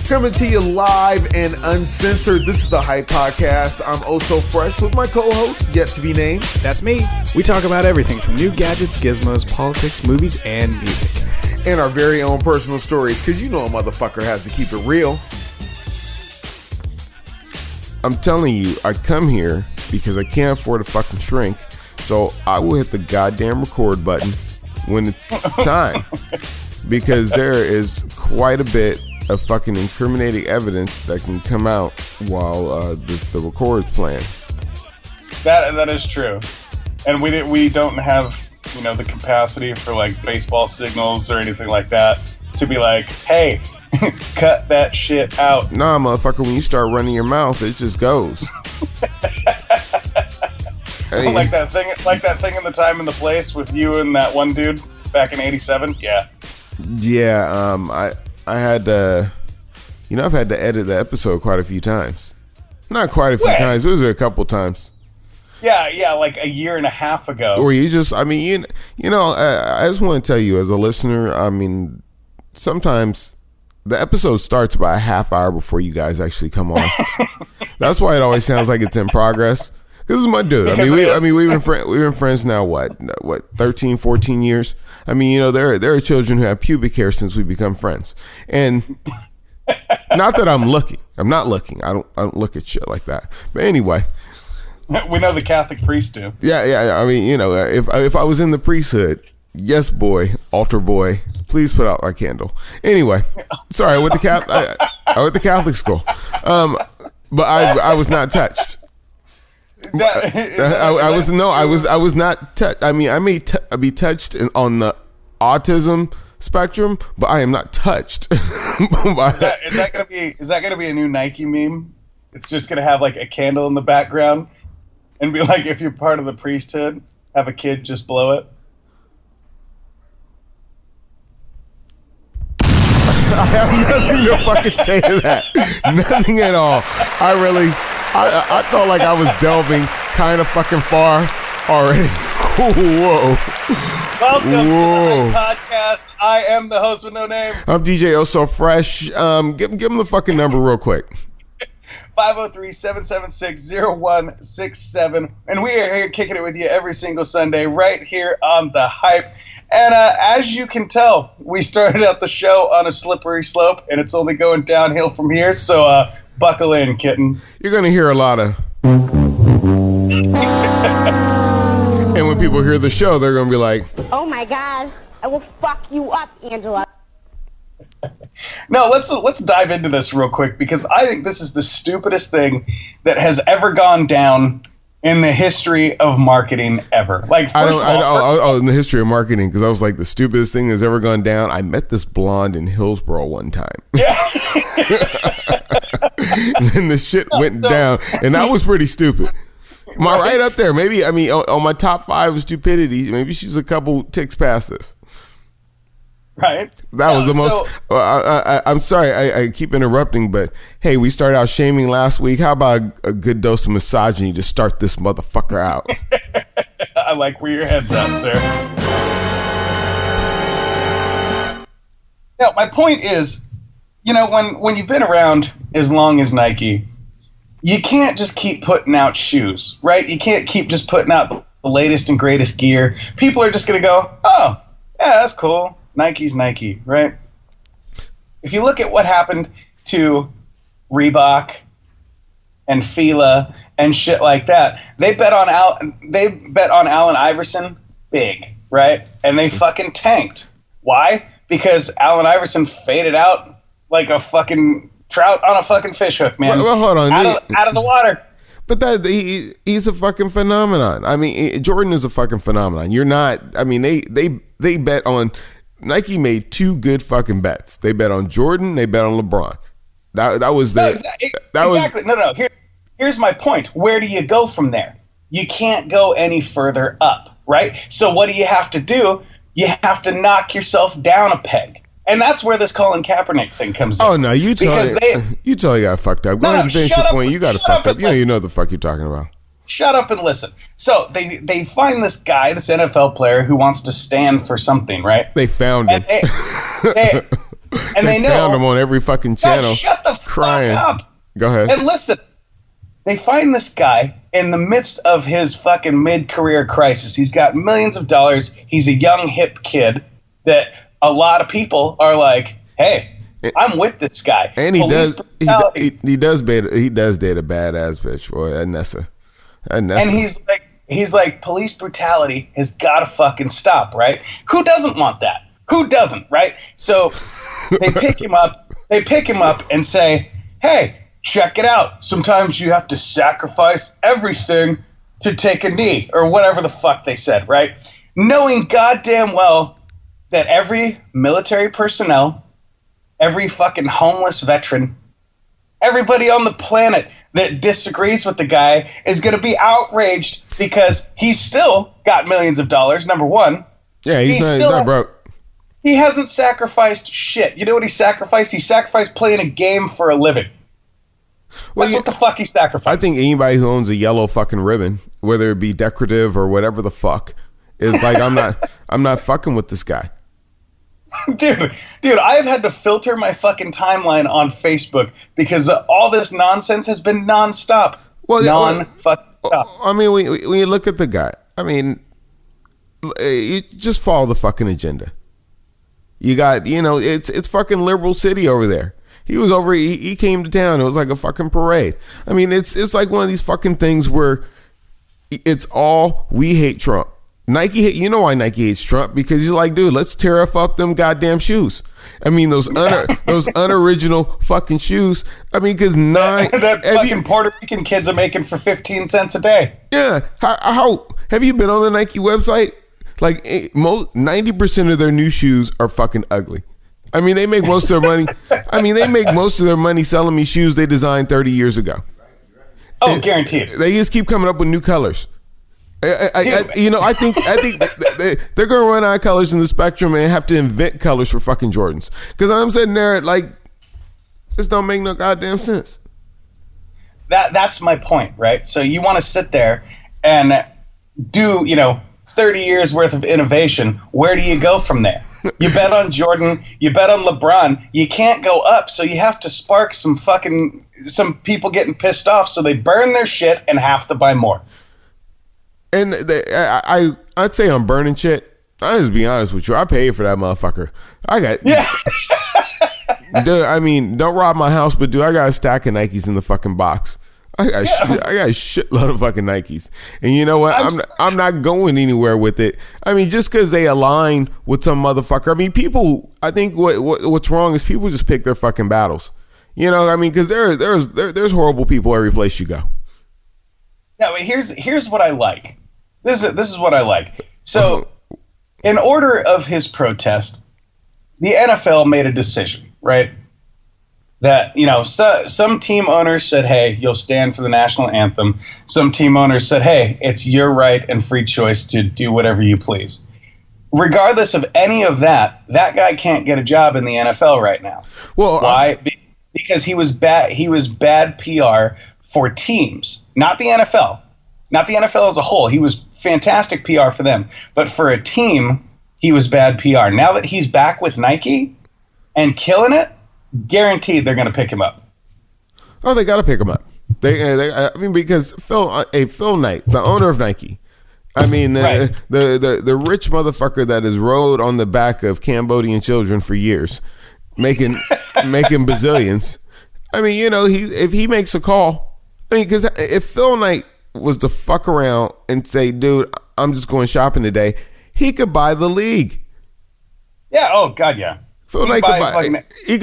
Coming to you live and uncensored. This is the Hype Podcast. I'm oh so fresh with my co-host, yet to be named. That's me. We talk about everything from new gadgets, gizmos, politics, movies, and music. And our very own personal stories, because you know a motherfucker has to keep it real. I'm telling you, I come here because I can't afford a fucking shrink, so I will hit the goddamn record button when it's time. Because there is quite a bit of fucking incriminating evidence that can come out while the record's playing. That is true, and we don't have the capacity for like baseball signals or anything like that to be like, hey, cut that shit out. Nah, motherfucker, when you start running your mouth, it just goes. Hey. like that thing in the time and the place with you and that one dude back in '87. Yeah. I had to, I've had to edit the episode quite a few times. Not quite a few times, it was a couple times. Yeah, like a year and a half ago. Or you just, I just want to tell you as a listener, sometimes the episode starts about a half hour before you guys actually come on. That's why it always sounds like it's in progress. This is my dude. We've been friends now, what 13, 14 years? There are children who have pubic hair since we become friends. And not that I'm looking. I'm not looking. I don't look at shit like that. But anyway. We know the Catholic priests do. Yeah. If I was in the priesthood, yes, boy, altar boy, please put out my candle. Anyway, sorry, I went to Catholic school. But I was not touched. I was not touched. I may be touched on the autism spectrum, but I am not touched. Is that gonna be a new Nike meme? It's just gonna have like a candle in the background and be like, if you're part of the priesthood, have a kid just blow it. I have nothing to fucking say to that. Nothing at all. I felt like I was delving kind of fucking far already. Whoa. Welcome to the Hype Podcast. I am the host with no name. I'm DJ Oh So Fresh. Give him the fucking number real quick. 503-776-0167. And we are here kicking it with you every single Sunday right here on The Hype. And as you can tell, we started out the show on a slippery slope, and it's only going downhill from here. So buckle in, kitten. You're going to hear a lot of... And when people hear the show, they're going to be like... Oh my God, I will fuck you up, Angela. No, let's dive into this real quick, because I think this is the stupidest thing that has ever gone down in the history of marketing ever. Like, in the history of marketing, because I was like, the stupidest thing that's ever gone down. I met this blonde in Hillsboro one time. Yeah. And then the shit went down, and that was pretty stupid. Right up there. Maybe, on my top 5 of stupidity, maybe she's a couple ticks past this. Right. That was the most. I'm sorry, I keep interrupting, but hey, we started out shaming last week. How about a good dose of misogyny to start this motherfucker out? I like where your head's at, sir. Now, my point is, when you've been around as long as Nike, you can't just keep putting out shoes, right? You can't keep just putting out the latest and greatest gear. People are just going to go, oh, yeah, that's cool. Nike's Nike, right? If you look at what happened to Reebok and Fila and shit like that, they bet on Allen Iverson big, right? And they fucking tanked. Why? Because Allen Iverson faded out like a fucking trout on a fucking fish hook, man. Well, hold on. Out of the water. But he's a fucking phenomenon. Jordan is a fucking phenomenon. You're not. They bet on. Nike made 2 good fucking bets. They bet on Jordan. They bet on LeBron. That was the exactly. No. Here's my point. Where do you go from there? You can't go any further up, right? So what do you have to do? You have to knock yourself down a peg. And that's where this Colin Kaepernick thing comes in. Oh, no, you totally got fucked up. Go ahead and finish your point. You got it fucked up. You know what the fuck you're talking about. Shut up and listen. So they find this guy, this NFL player, who wants to stand for something, right? They found him. And they know. Found him on every fucking channel. God, shut the crying. fuck up. Go ahead. And listen, they find this guy in the midst of his fucking mid-career crisis. He's got millions of dollars. He's a young, hip kid that a lot of people are like, hey, I'm with this guy. And he does date a badass bitch, boy, Anessa. And he's like, police brutality has got to fucking stop, right? Who doesn't want that? Who doesn't, right? So they pick him up. They pick him up and say, hey, check it out. Sometimes you have to sacrifice everything to take a knee, or whatever the fuck they said, right? Knowing goddamn well that every military personnel, every fucking homeless veteran, everybody on the planet that disagrees with the guy is going to be outraged because he's still got millions of dollars, number one. Yeah, he's not broke. He hasn't sacrificed shit. You know what he sacrificed? He sacrificed playing a game for a living. That's what the fuck he sacrificed. I think anybody who owns a yellow fucking ribbon, whether it be decorative or whatever the fuck, is like, I'm not fucking with this guy. Dude, I've had to filter my fucking timeline on Facebook because all this nonsense has been nonstop. Well, I mean, when you look at the guy, I mean, you just follow the fucking agenda. You got, it's fucking liberal city over there. He was over. He came to town. It was like a fucking parade. I mean, it's like one of these fucking things where it's all we hate Trump. Nike, you know why Nike hates Trump? Because he's like, dude, let's tear up them goddamn shoes. I mean, those unoriginal fucking shoes. I mean, because fucking Puerto Rican kids are making for 15 cents a day. Yeah. How have you been on the Nike website? Like 90% of their new shoes are fucking ugly. I mean, they make most of their money. Selling me shoes they designed 30 years ago. Oh, guaranteed. They just keep coming up with new colors. I think they're going to run out of colors in the spectrum and have to invent colors for fucking Jordans. Because I'm sitting there like, this don't make no goddamn sense. That's my point, right? So you want to sit there and do, 30 years worth of innovation. Where do you go from there? You bet on Jordan, you bet on LeBron. You can't go up, so you have to spark some people getting pissed off, so they burn their shit and have to buy more. And I'd say I'm burning shit. I'll just be honest with you. I paid for that motherfucker. Dude, I mean, don't rob my house, but dude, I got a stack of Nikes in the fucking box. I got a shitload of fucking Nikes. And you know what? I'm not going anywhere with it. I mean, just because they align with some motherfucker. I mean, people, I think what's wrong is people just pick their fucking battles. You know what I mean? Because there's horrible people every place you go. Yeah, but here's what I like. This is what I like. So, in order of his protest, the NFL made a decision, right? That, some team owners said, hey, you'll stand for the national anthem. Some team owners said, hey, it's your right and free choice to do whatever you please. Regardless of any of that guy can't get a job in the NFL right now. Well, why? Because he was bad PR for teams, not the NFL. Not the NFL as a whole. He was fantastic PR for them. But for a team, he was bad PR. Now that he's back with Nike and killing it, guaranteed they're going to pick him up. Oh, they got to pick him up. Because Phil Knight, the owner of Nike, I mean, right. the rich motherfucker that has rode on the back of Cambodian children for years, making bazillions. I mean, if he makes a call, I mean, because if Phil Knight was to fuck around and say, dude, I'm just going shopping today, he could buy the league. Yeah. Oh God. Yeah. Phil Knight could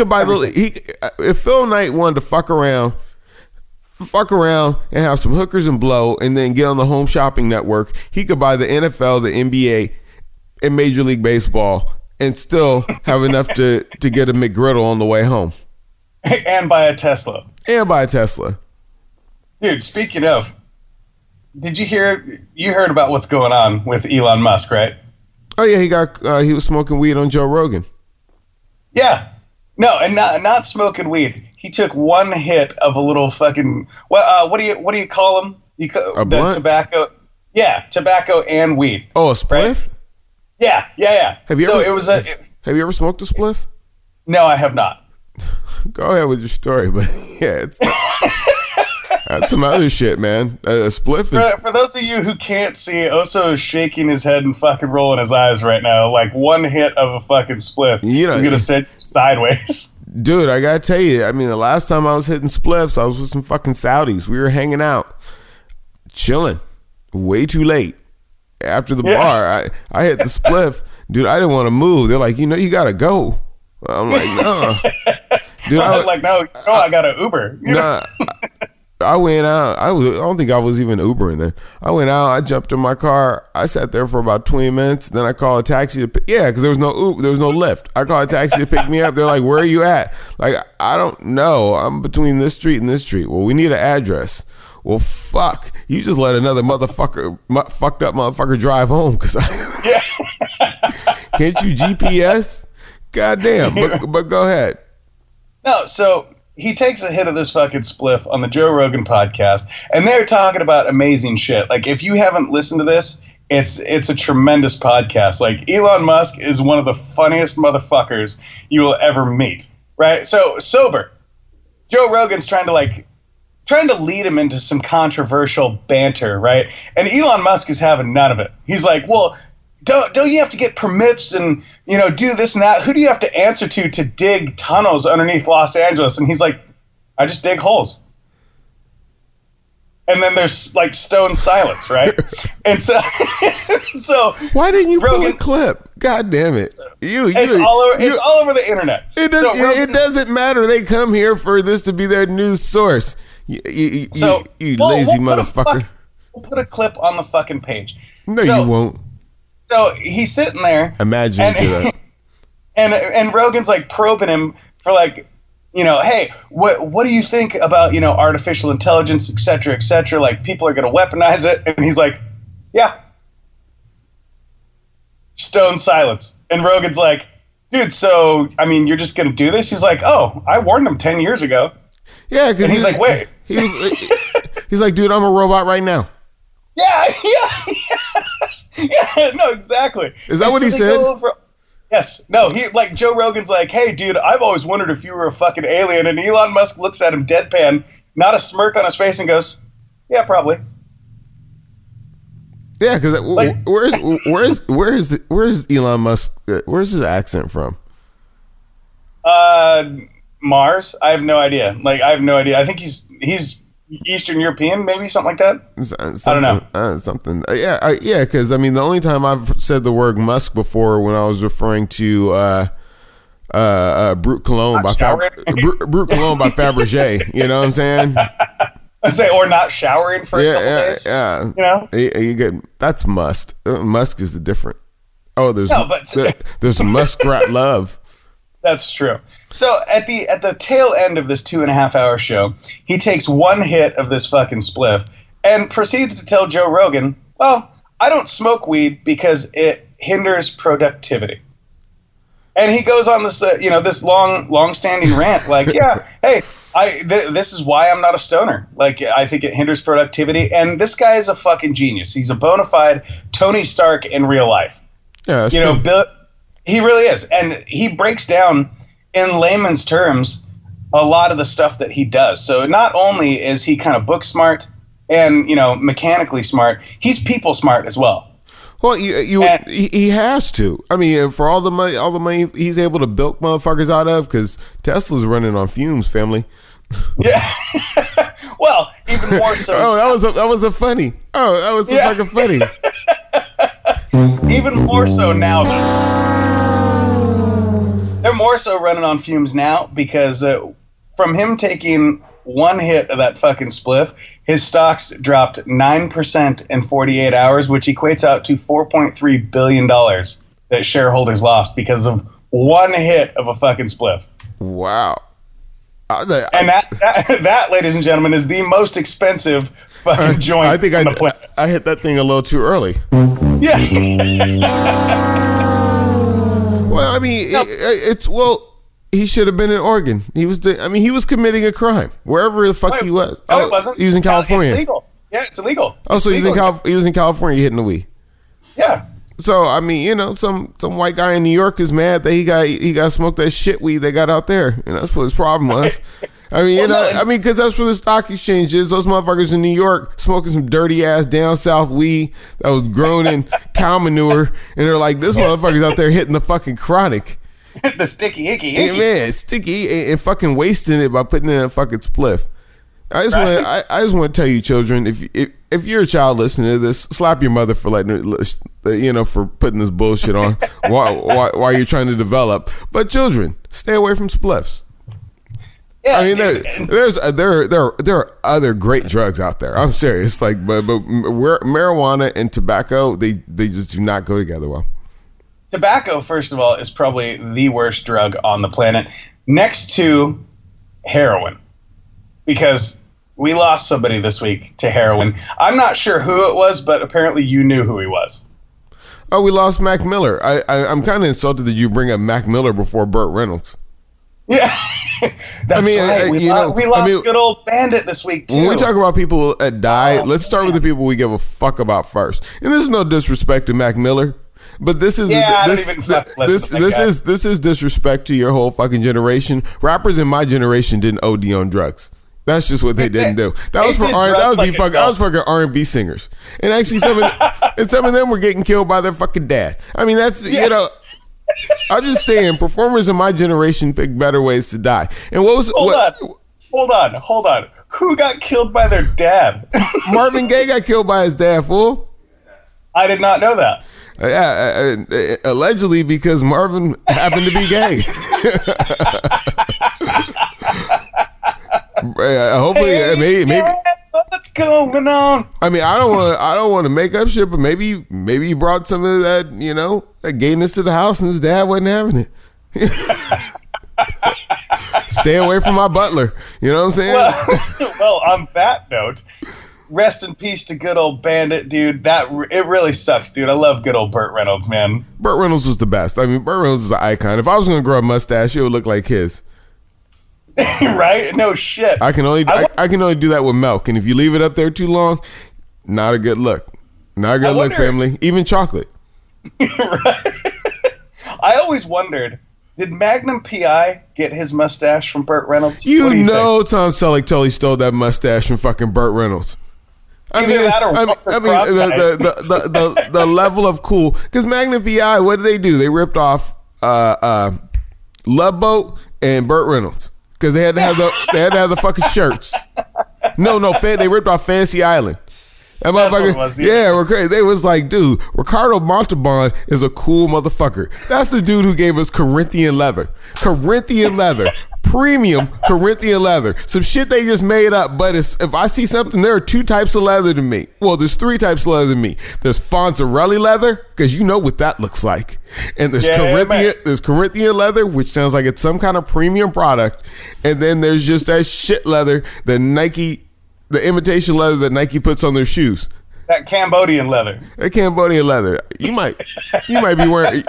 buy the league. If Phil Knight wanted to fuck around and have some hookers and blow and then get on the Home Shopping Network, he could buy the NFL, the NBA, and Major League Baseball and still have enough to get a McGriddle on the way home. And buy a Tesla. Dude, speaking of, did you heard about what's going on with Elon Musk, right? Oh yeah, he was smoking weed on Joe Rogan. Yeah. No, and not smoking weed. He took one hit of a little fucking what do you call them? A blunt? Tobacco. Yeah, tobacco and weed. Oh, a spliff? Right? Yeah. Have you ever smoked a spliff? No, I have not. Go ahead with your story, but yeah, it's that's some other shit, man. A spliff is For those of you who can't see, Oso is shaking his head and fucking rolling his eyes right now. Like one hit of a fucking spliff is gonna send you sideways. Dude, I gotta tell you, I mean, the last time I was hitting spliffs, I was with some fucking Saudis. We were hanging out, chilling, way too late. After the bar, I hit the spliff. Dude, I didn't want to move. They're like, you gotta go. I'm like, no. Dude, I got an Uber. I went out. I don't think I was even Ubering then. I went out. I jumped in my car. I sat there for about 20 minutes. Then I called a taxi to because there was no Lyft. I called a taxi to pick me up. They're like, "Where are you at?" Like, I don't know. I'm between this street and this street. Well, we need an address. Well, fuck. You just let another fucked up motherfucker drive home because can't you GPS? Goddamn. But go ahead. No, so he takes a hit of this fucking spliff on the Joe Rogan podcast, and they're talking about amazing shit. Like, if you haven't listened to this, it's a tremendous podcast. Like, Elon Musk is one of the funniest motherfuckers you will ever meet, right? So, sober. Joe Rogan's trying to lead him into some controversial banter, right? And Elon Musk is having none of it. He's like, well, don't you have to get permits and, do this and that? Who do you have to answer to dig tunnels underneath Los Angeles? And he's like, I just dig holes. And then there's like stone silence, right? And so why didn't you pull a clip? God damn it! It's all over the internet. It doesn't matter. They come here for this to be their news source. You lazy motherfucker. We'll put a clip on the fucking page. No, you won't. So he's sitting there. Imagine that. And Rogan's like probing him for like, hey, what do you think about, artificial intelligence, et cetera, like people are going to weaponize it. And he's like, yeah. Stone silence. And Rogan's like, dude, so, you're just going to do this? He's like, oh, I warned him 10 years ago. Yeah. Cause he's like, wait. He's like, dude, I'm a robot right now. Yeah, no, exactly. Is that what he said? Yes. No, Joe Rogan's like, hey, dude, I've always wondered if you were a fucking alien. And Elon Musk looks at him deadpan, not a smirk on his face, and goes, yeah, probably. Yeah, because where's Elon Musk? Where's his accent from? Mars. I have no idea. I think he's Eastern European, maybe something like that. I don't know. Something. Yeah. Because the only time I've said the word Musk before when I was referring to Brut Cologne by Brut Cologne by Fabergé. You know what I'm saying? I say, or not showering for a couple days. Yeah. You get that's must. Musk is the different. Oh, there's muskrat love. That's true. So at the tail end of this 2.5 hour show, he takes one hit of this fucking spliff and proceeds to tell Joe Rogan, well, I don't smoke weed because it hinders productivity. And he goes on this, this long-standing rant, like, yeah, hey, this is why I'm not a stoner. Like, I think it hinders productivity. And this guy is a fucking genius. He's a bona fide Tony Stark in real life. Yeah, that's true. He really is. And he breaks down in layman's terms a lot of the stuff that he does. So not only is he kind of book smart and, mechanically smart, he's people smart as well. Well, he has to. For all the money he's able to bilk motherfuckers out of, because Tesla's running on fumes, family. Yeah. Well, even more so. Oh, that was a funny. Oh, that was fucking funny. Even more so now, they're more so running on fumes now because from him taking one hit of that fucking spliff, his stocks dropped 9% in 48 hours, which equates out to $4.3 billion that shareholders lost because of one hit of a fucking spliff. Wow. And that, ladies and gentlemen, is the most expensive fucking joint on the planet. I hit that thing a little too early. Yeah. Well, he should have been in Oregon. He was committing a crime wherever the fuck he was. No, it wasn't. He was in California. It's illegal. Yeah, it's illegal. Oh, so he was in California hitting the weed. Yeah. So I mean, some white guy in New York is mad that he got smoked that shit weed they got out there, and that's what his problem was. I mean, because that's where the stock exchange is. Those motherfuckers in New York smoking some dirty ass down south weed that was grown in cow manure, and they're like, this motherfucker's out there hitting the fucking chronic, the sticky icky. Yeah, man, sticky and fucking wasting it by putting in a fucking spliff. I just want to tell you, children, if you're a child listening to this, slap your mother for letting her, for putting this bullshit on while you're trying to develop. But children, stay away from spliffs. Yeah, I mean, there are other great drugs out there. I'm serious. Like, but marijuana and tobacco, they just do not go together well. Tobacco, first of all, is probably the worst drug on the planet, next to heroin. Because we lost somebody this week to heroin. I'm not sure who it was, but apparently you knew who he was. Oh, we lost Mac Miller. I'm kind of insulted that you bring up Mac Miller before Burt Reynolds. Yeah, that's right. We lost good old Bandit this week, too. When we talk about people that die, let's start with the people we give a fuck about first. And this is no disrespect to Mac Miller, but this is this is disrespect to your whole fucking generation. Rappers in my generation didn't OD on drugs. That's just what they didn't do. That was fucking R&B singers. And actually some of them were getting killed by their fucking dad. I mean, that's I'm just saying, performers in my generation pick better ways to die. And Hold on. Who got killed by their dad? Marvin Gaye got killed by his dad, fool. I did not know that. Yeah, allegedly because Marvin happened to be gay. Hopefully, maybe. What's going on? I mean, I don't want to make up shit, but maybe he brought some of that, that gayness to the house, and his dad wasn't having it. Stay away from my butler. You know what I'm saying? Well, on that note, rest in peace to good old Bandit, dude. It really sucks, dude. I love good old Burt Reynolds, man. Burt Reynolds was the best. I mean, Burt Reynolds is an icon. If I was going to grow a mustache, it would look like his. Right? No shit. I can only do that with milk, and if you leave it up there too long, not a good look. Not a good look, family. Even chocolate. Right. I always wondered, did Magnum PI get his mustache from Burt Reynolds? You know Tom Selleck totally stole that mustache from fucking Burt Reynolds. I mean, the level of cool, because Magnum PI, what did they do? They ripped off Love Boat and Burt Reynolds. Because they had to have the fucking shirts. No, they ripped off Fantasy Island. That motherfucker, we're crazy. They was like, dude, Ricardo Montalban is a cool motherfucker. That's the dude who gave us Corinthian leather, premium Corinthian leather. Some shit they just made up. But if I see something, there are two types of leather to me. Well, there's three types of leather to me. There's Fonzarelli leather, because you know what that looks like. And there's Corinthian leather, which sounds like it's some kind of premium product. And then there's just that shit leather, the imitation leather that Nike puts on their shoes. That Cambodian leather. You might be wearing.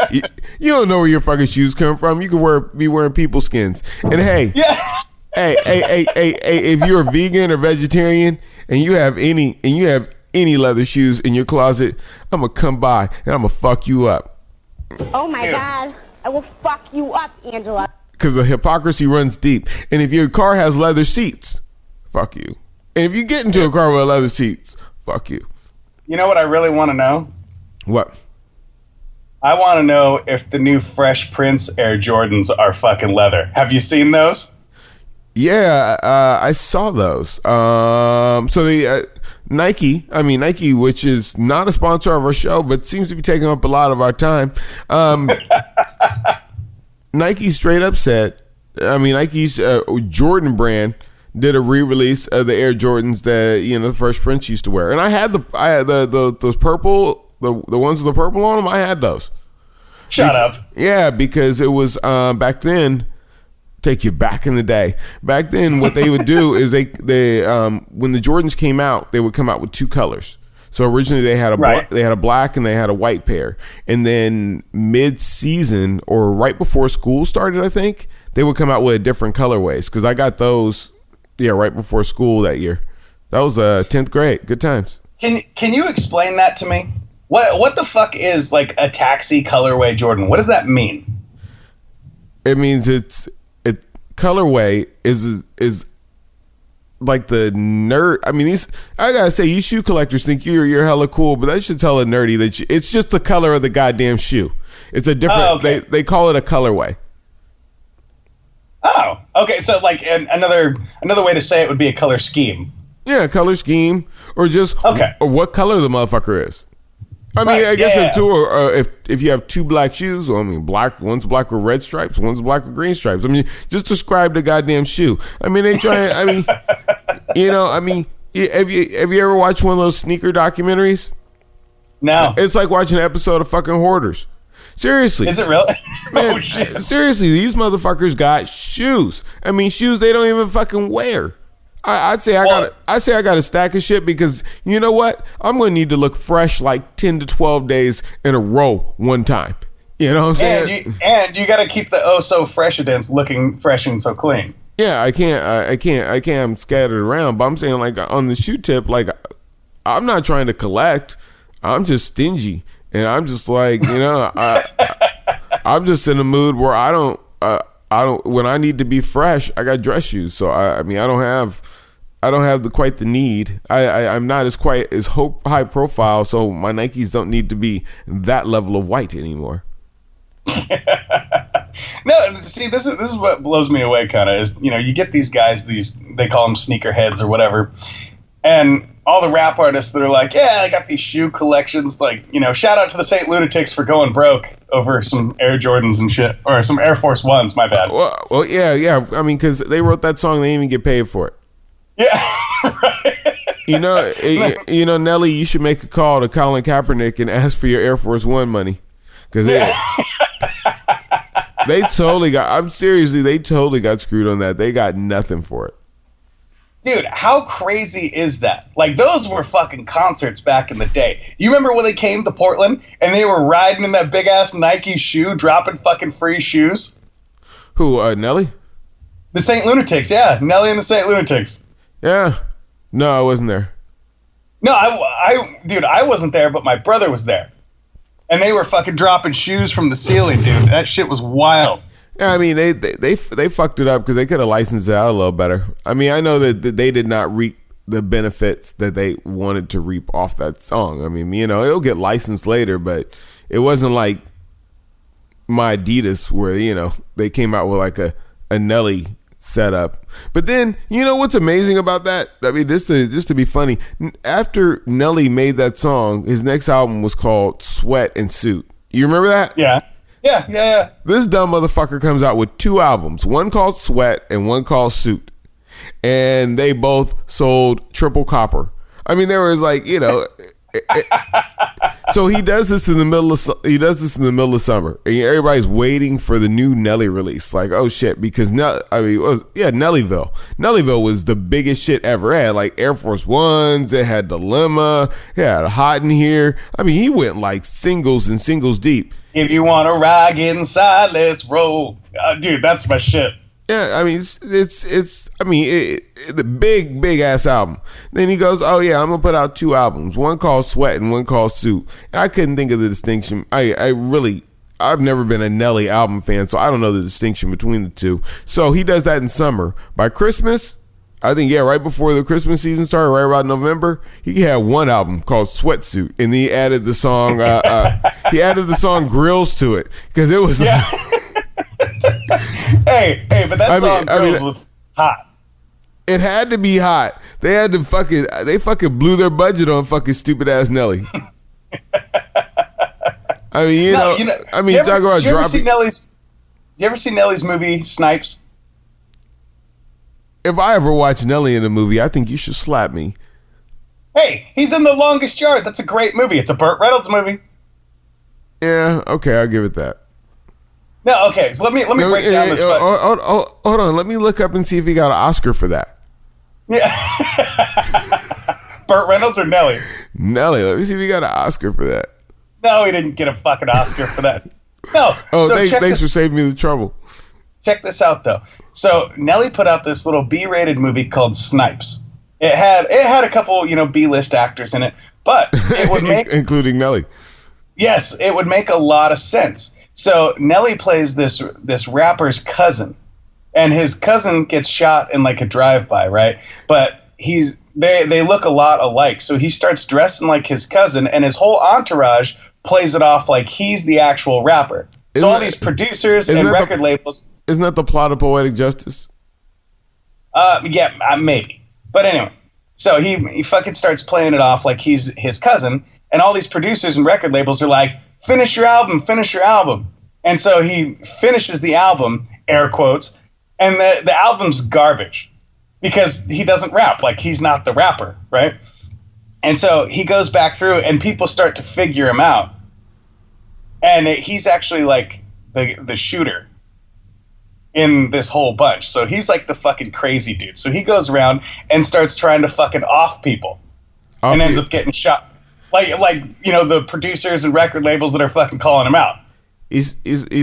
You don't know where your fucking shoes come from. You could be wearing people skins. And hey, if you're a vegan or vegetarian and you have any leather shoes in your closet, I'm gonna come by and I'm gonna fuck you up. Oh my God, I will fuck you up, Angela. Because the hypocrisy runs deep. And if your car has leather seats, fuck you. And if you get into a car with leather seats, fuck you. You know what I really want to know? What? I want to know if the new Fresh Prince Air Jordans are fucking leather. Have you seen those? Yeah, I saw those. So the Nike, which is not a sponsor of our show, but seems to be taking up a lot of our time. Nike straight up said, Nike's Jordan brand did a re-release of the Air Jordans that the Fresh Prince used to wear, and I had the purple, the ones with the purple on them. I had those. Shut up. Yeah, because it was back then. Take you back in the day. Back then, what they would do is they when the Jordans came out, they would come out with two colors. So originally they had a black and they had a white pair, and then mid-season or right before school started, I think they would come out with different colorways. Because I got those. Yeah, right before school that year. That was 10th grade. Good times. Can you explain that to me? What the fuck is like a taxi colorway Jordan? What does that mean? It means colorway is like the nerd. I mean, I gotta say, you shoe collectors think you're hella cool, but that should tell a nerdy that it's just the color of the goddamn shoe. It's a different. Oh, okay. They call it a colorway. Oh, okay. So like another way to say it would be a color scheme. Yeah, color scheme, or just or what color the motherfucker is. I mean, Right, I guess yeah. if you have two black shoes, well, I mean, one's black with red stripes, one's black with green stripes. I mean, just describe the goddamn shoe. I mean, they try. I mean, have you ever watched one of those sneaker documentaries? No. It's like watching an episode of fucking Hoarders. Seriously. Is it really? Man, Oh shit. seriously, these motherfuckers got shoes. I mean, shoes they don't even fucking wear. I'd say I got a stack of shit because you know what? I'm going to need to look fresh like 10 to 12 days in a row one time. You know what I'm saying? And you got to keep the oh so fresh dents looking fresh and so clean. Yeah, I can't. I'm scattered around, but I'm saying like on the shoe tip, like I'm not trying to collect. I'm just stingy, and I'm just like I'm just in a mood where I don't. When I need to be fresh, I got dress shoes. So I mean, I don't have quite the need. I'm not as high profile, so my Nikes don't need to be that level of white anymore. No, see, this is what blows me away. Kind of is you get these guys, they call them sneakerheads or whatever, and all the rap artists that are like, yeah, I got these shoe collections. Like, shout out to the St. Lunatics for going broke over some Air Jordans and shit, or some Air Force Ones. My bad. Well, yeah. I mean, because they wrote that song, they didn't even get paid for it. Yeah, right. Nelly, you should make a call to Colin Kaepernick and ask for your Air Force One money, because they totally got. I'm seriously, they totally got screwed on that. They got nothing for it. Dude, how crazy is that? Like, those were fucking concerts back in the day. You remember when they came to Portland and they were riding in that big ass Nike shoe, dropping fucking free shoes? Who, Nelly? The St. Lunatics, yeah. Nelly and the St. Lunatics. Yeah. No, I wasn't there. No, I wasn't there, but my brother was there. And they were fucking dropping shoes from the ceiling, dude. That shit was wild. Yeah, I mean, they fucked it up because they could have licensed it out a little better. I mean, I know that they did not reap the benefits that they wanted to reap off that song. I mean, it'll get licensed later, but it wasn't like my Adidas where, they came out with like a Nelly setup. But then, what's amazing about that? I mean, just to be funny, after Nelly made that song, his next album was called Sweat and Suit. You remember that? Yeah. Yeah. This dumb motherfucker comes out with two albums, one called Sweat and one called Suit. And they both sold triple copper. I mean, there was like, so he does this in the middle of summer. And everybody's waiting for the new Nelly release. Like, oh shit, because Nellyville. Nellyville was the biggest shit ever. It had like Air Force Ones, it had Dilemma, it had Hot in Here. I mean, he went like singles and singles deep. If you want to ride inside, let's roll. Dude, that's my shit. Yeah, I mean, it's the big ass album. Then he goes, oh yeah, I'm gonna put out two albums, one called Sweat and one called Suit. And I couldn't think of the distinction. I've never been a Nelly album fan, so I don't know the distinction between the two. So he does that in summer. By Christmas, I think, right before the Christmas season started, right about November, he had one album called Sweatsuit, and he added the song Grills to it because it was. Yeah. hey, but that song Grills was hot. It had to be hot. They fucking blew their budget on fucking stupid ass Nelly. I mean, talk about dropping. You ever see Nelly's movie Snipes? If I ever watch Nelly in a movie, I think you should slap me. Hey, he's in The Longest Yard. That's a great movie. It's a Burt Reynolds movie. Yeah, okay, I'll give it that. No, okay, so let me break down this. Hold on, let me look up and see if he got an Oscar for that. Yeah. Burt Reynolds or Nelly? Nelly, let me see if he got an Oscar for that. No, he didn't get a fucking Oscar for that. No. Oh, thanks for saving me the trouble. Check this out, though. So Nelly put out this little B-rated movie called Snipes. It had a couple, B-list actors in it, but it would make including Nelly. Yes, it would make a lot of sense. So Nelly plays this rapper's cousin, and his cousin gets shot in like a drive-by, right? But they look a lot alike, so he starts dressing like his cousin, and his whole entourage plays it off like he's the actual rapper. So all these producers and record labels. Isn't that the plot of Poetic Justice? Yeah, maybe. But anyway, so he fucking starts playing it off like he's his cousin, and all these producers and record labels are like, finish your album. And so he finishes the album, air quotes, and the album's garbage because he doesn't rap, like he's not the rapper, right? And so he goes back through and people start to figure him out. And he's actually like the shooter in this whole bunch. So he's like the fucking crazy dude. So he goes around and starts trying to fucking off people and ends up getting shot. Like the producers and record labels that are fucking calling him out. He's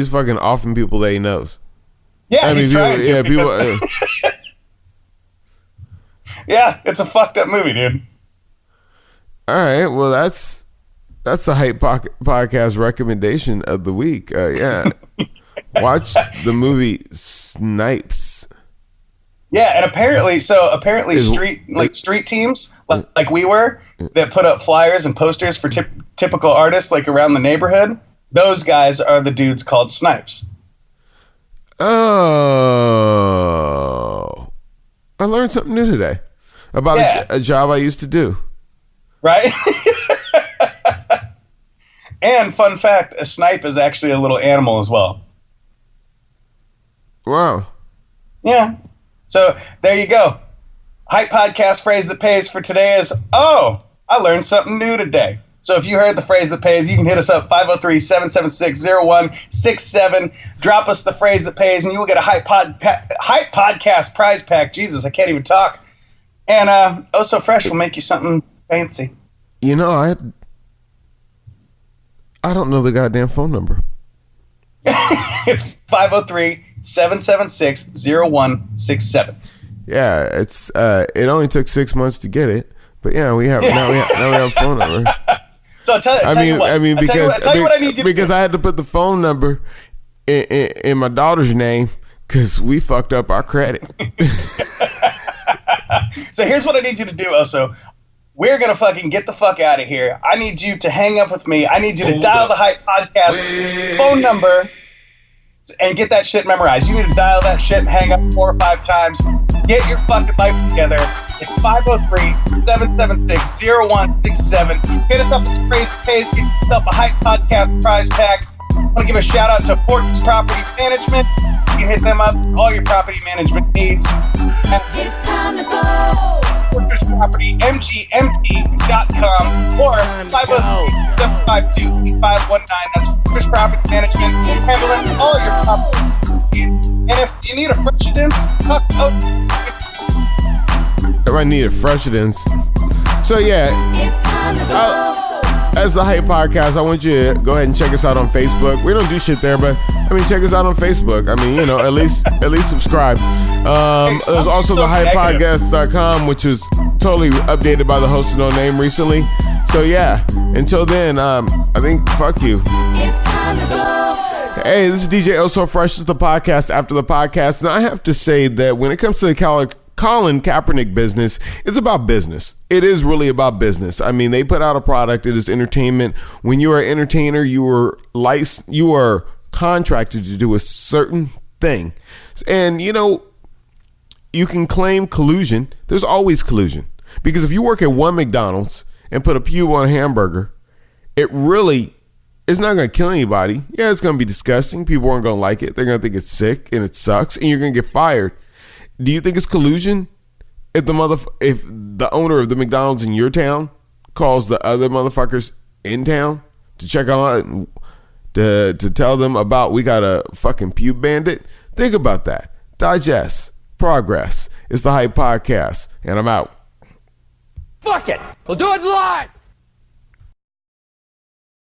fucking offing people that he knows. Yeah, he's trying to. Yeah, people. Yeah, it's a fucked up movie, dude. All right, well that's the Hype Podcast recommendation of the week. Yeah, watch the movie Snipes. Yeah, and apparently street teams like we were that put up flyers and posters for typical artists like around the neighborhood. Those guys are the dudes called Snipes. Oh, I learned something new today about a job I used to do. Right? And fun fact, a snipe is actually a little animal as well. Wow. Yeah. So there you go. Hype Podcast phrase that pays for today is, oh, I learned something new today. So if you heard the phrase that pays, you can hit us up 503-776-0167. Drop us the phrase that pays, and you will get a Hype Podcast prize pack. Jesus, I can't even talk. And Oh So Fresh will make you something fancy. You know, I don't know the goddamn phone number. It's 503-776-0167. Yeah, it's it only took 6 months to get it, but yeah, we have now we have a phone number. So tell you what I need to do. Because I had to put the phone number in my daughter's name because we fucked up our credit. So here's what I need you to do, Oso. We're going to fucking get the fuck out of here. I need you to hang up with me. I need you to dial the Hype Podcast phone number and get that shit memorized. You need to dial that shit and hang up 4 or 5 times. Get your fucking life together. It's 503-776-0167. Hit us up with the phrase that pays. Get yourself a Hype Podcast prize pack. I want to give a shout out to Fortress Property Management. You can hit them up for all your property management needs. It's time to go. Fortress Property, MGMT.com or 503-752-8519. That's Fortress Property Management, handling all your property needs. And if you need a freshidence, I need a freshidence. So yeah, It's time to go. as the Hype Podcast, I want you to go ahead and check us out on Facebook. We don't do shit there, but I mean, check us out on Facebook. I mean, at least subscribe. There's also the hypepodcast.com, which is totally updated by the host of No Name recently. So yeah, until then, I think fuck you. It's time to go. Hey, this is DJ Oh So Fresh. This is the podcast after the podcast, and I have to say that when it comes to the Colin Kaepernick business, it's about business. It is really about business. I mean, they put out a product. It is entertainment. When you are an entertainer, you are contracted to do a certain thing. And, you can claim collusion. There's always collusion. Because if you work at one McDonald's and put a pube on a hamburger, it really is not going to kill anybody. Yeah, it's going to be disgusting. People aren't going to like it. They're going to think it's sick and it sucks, and you're going to get fired. Do you think it's collusion if the owner of the McDonald's in your town calls the other motherfuckers in town to check on to tell them about we got a fucking pube bandit? Think about that. Digest. Progress. It's the Hype Podcast, and I'm out. Fuck it. We'll do it live.